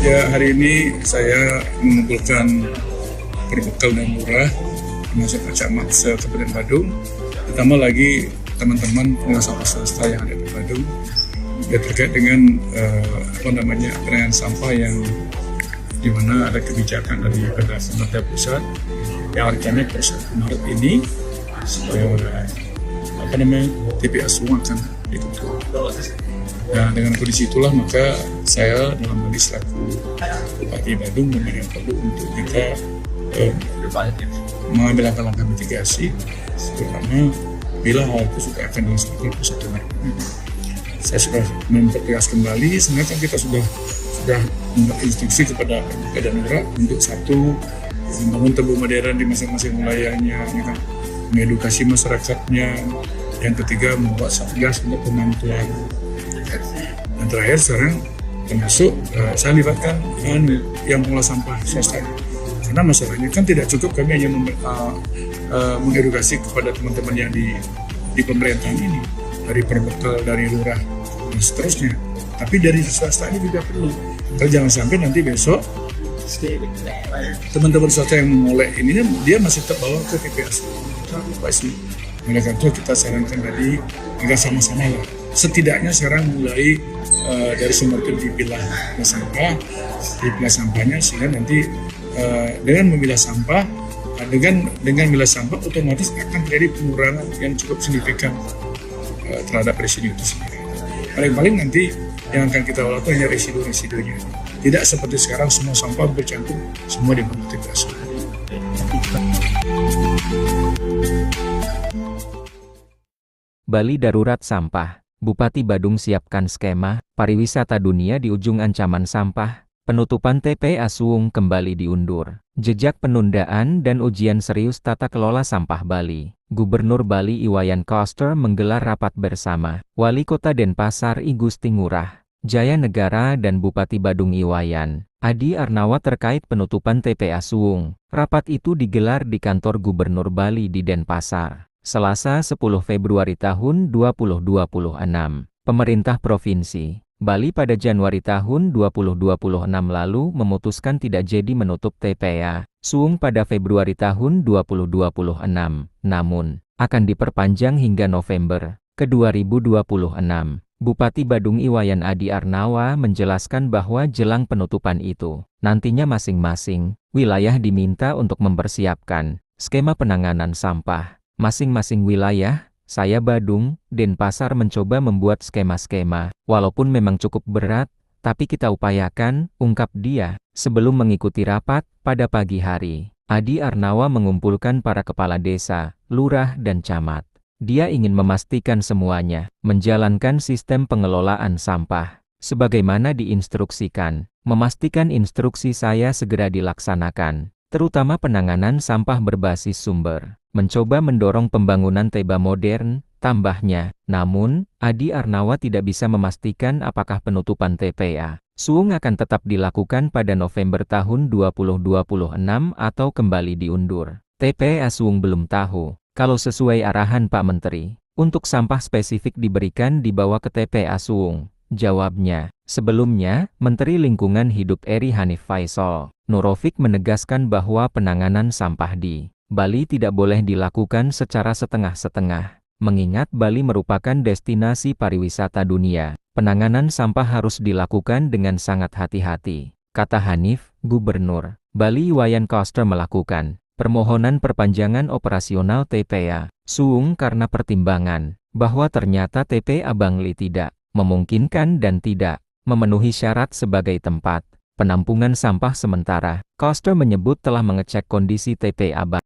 Ya, hari ini saya mengumpulkan perbekal dan lurah termasuk Pak Camat se-Kabupaten Badung, ditambah lagi teman-teman pengusaha swasta yang ada di Badung ya, terkait dengan penanganan sampah yang di mana ada kebijakan dari pemerintah pusat yang rencananya per Maret ini TPA Suwung akan ditutup. Nah, dengan kondisi itulah maka saya dalam hal ini selaku Bupati Badung memandang perlu untuk kita mengambil langkah-langkah mitigasi, terutama bila hal itu sudah akan dilaksanakan per 1 Maret. Saya sudah mempertegas kembali, sebenarnya kan kita sudah membuat instruksi kepada PMK dan Lurah untuk satu, membangun tebu modern di masing-masing wilayahnya, mengedukasi masyarakatnya, yang ketiga membuat satgas untuk pemantauan. Dan terakhir sekarang termasuk saya libatkan yang mengolah sampah swasta, karena masalahnya kan tidak cukup kami hanya mengedukasi kepada teman-teman yang di pemerintahan ini, dari perbekal, dari lurah dan seterusnya, tapi dari swasta ini juga perlu. Kalau jangan sampai nanti besok teman-teman swasta yang mengoleh ini dia masih terbawa ke TPS. Oleh karena itu kita sarankan tadi agar sama-sama lah, setidaknya sekarang mulai dari sumber itu dipilah sampahnya, sehingga nanti dengan memilah sampah, dengan memilah sampah otomatis akan terjadi pengurangan yang cukup signifikan terhadap residu itu sendiri. Paling-paling nanti yang akan kita olah itu hanya residu-residunya, tidak seperti sekarang semua sampah bercampur semua di bawah TPS. Bali Darurat Sampah. Bupati Badung siapkan skema pariwisata dunia di ujung ancaman sampah. Penutupan TPA Suwung kembali diundur. Jejak penundaan dan ujian serius tata kelola sampah Bali. Gubernur Bali Iwayan Koster menggelar rapat bersama Wali Kota Denpasar I Gusti Ngurah Jaya Negara dan Bupati Badung Iwayan Adi Arnawa terkait penutupan TPA Suwung. Rapat itu digelar di kantor Gubernur Bali di Denpasar, Selasa 10 Februari tahun 2026. Pemerintah Provinsi Bali pada Januari tahun 2026 lalu memutuskan tidak jadi menutup TPA Suwung pada Februari tahun 2026, namun akan diperpanjang hingga November ke 2026. Bupati Badung Iwayan Adi Arnawa menjelaskan bahwa jelang penutupan itu, nantinya masing-masing wilayah diminta untuk mempersiapkan skema penanganan sampah. Masing-masing wilayah, saya Badung, Denpasar mencoba membuat skema-skema, walaupun memang cukup berat, tapi kita upayakan, ungkap dia, sebelum mengikuti rapat pada pagi hari. Adi Arnawa mengumpulkan para kepala desa, lurah dan camat. Dia ingin memastikan semuanya menjalankan sistem pengelolaan sampah sebagaimana diinstruksikan, memastikan instruksi saya segera dilaksanakan, terutama penanganan sampah berbasis sumber. Mencoba mendorong pembangunan teba modern, tambahnya. Namun, Adi Arnawa tidak bisa memastikan apakah penutupan TPA Suwung akan tetap dilakukan pada November tahun 2026 atau kembali diundur. TPA Suwung belum tahu. Kalau sesuai arahan Pak Menteri, untuk sampah spesifik diberikan dibawa ke TPA Suwung. Jawabnya, sebelumnya, Menteri Lingkungan Hidup Eri Hanif Faisal Nurofik menegaskan bahwa penanganan sampah di Bali tidak boleh dilakukan secara setengah-setengah. Mengingat Bali merupakan destinasi pariwisata dunia, penanganan sampah harus dilakukan dengan sangat hati-hati. Kata Hanif, Gubernur Bali Iwayan Koster melakukan permohonan perpanjangan operasional TPA Suwung karena pertimbangan bahwa ternyata TPA Bangli tidak memungkinkan dan tidak memenuhi syarat sebagai tempat penampungan sampah sementara. Koster menyebut telah mengecek kondisi TPA Bangli